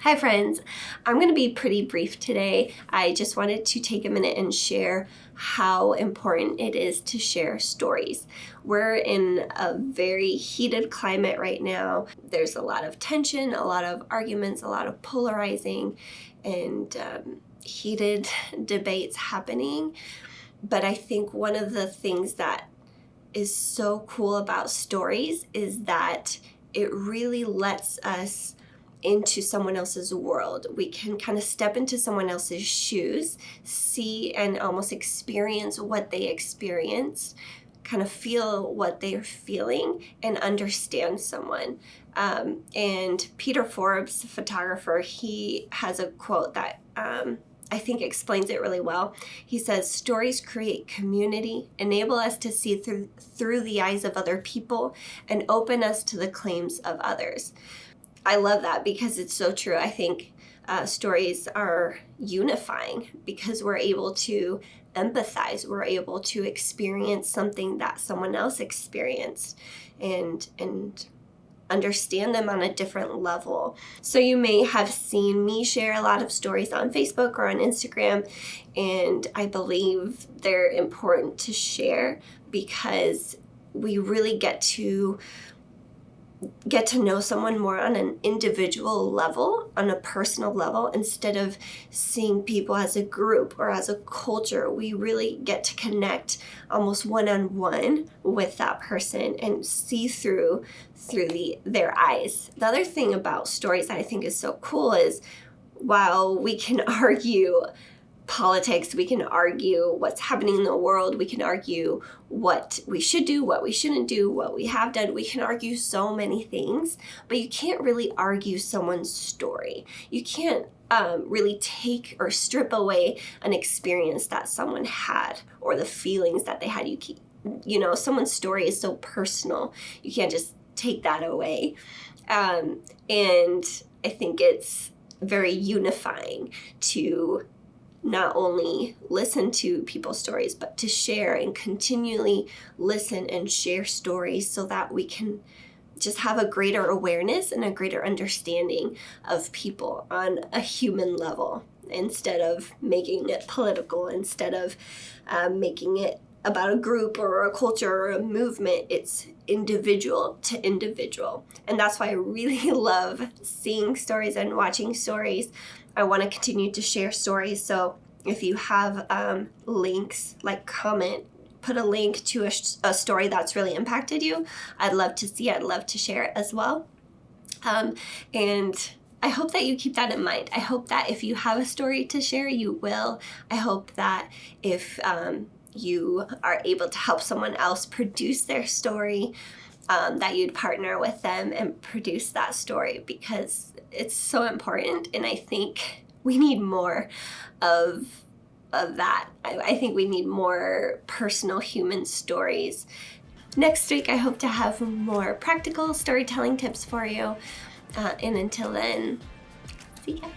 Hi friends, I'm going to be pretty brief today. I just wanted to take a minute and share how important it is to share stories. We're in a very heated climate right now. There's a lot of tension, a lot of arguments, a lot of polarizing and heated debates happening. But I think one of the things that is so cool about stories is that it really lets us into someone else's world. We can kind of step into someone else's shoes, see and almost experience what they experienced, kind of feel what they're feeling, and understand someone. And Peter Forbes, the photographer, he has a quote that I think explains it really well. He says, "Stories create community, enable us to see through the eyes of other people, and open us to the claims of others." I love that because it's so true. I think stories are unifying because we're able to empathize. We're able to experience something that someone else experienced and understand them on a different level. So you may have seen me share a lot of stories on Facebook or on Instagram, and I believe they're important to share because we really get to know someone more on an individual level, on a personal level, instead of seeing people as a group or as a culture. We really get to connect almost one-on-one with that person and see through their eyes. The other thing about stories that I think is so cool is while we can argue politics, we can argue what's happening in the world, we can argue what we should do, what we shouldn't do, what we have done, we can argue so many things, but you can't really argue someone's story. You can't really take or strip away an experience that someone had or the feelings that they had. Someone's story is so personal. You can't just take that away. And I think it's very unifying to not only listen to people's stories, but to share and continually listen and share stories so that we can just have a greater awareness and a greater understanding of people on a human level, instead of making it political, instead of making it about a group or a culture or a movement. It's individual to individual. And that's why I really love seeing stories and watching stories. I want to continue to share stories. So if you have links, comment, put a link to a story that's really impacted you. I'd love to see it. I'd love to share it as well. And I hope that you keep that in mind. I hope that if you have a story to share, you will. I hope that if you are able to help someone else produce their story, that you'd partner with them and produce that story, because it's so important. And I think we need more of that. I think we need more personal human stories. Next week, I hope to have more practical storytelling tips for you. And until then, see ya.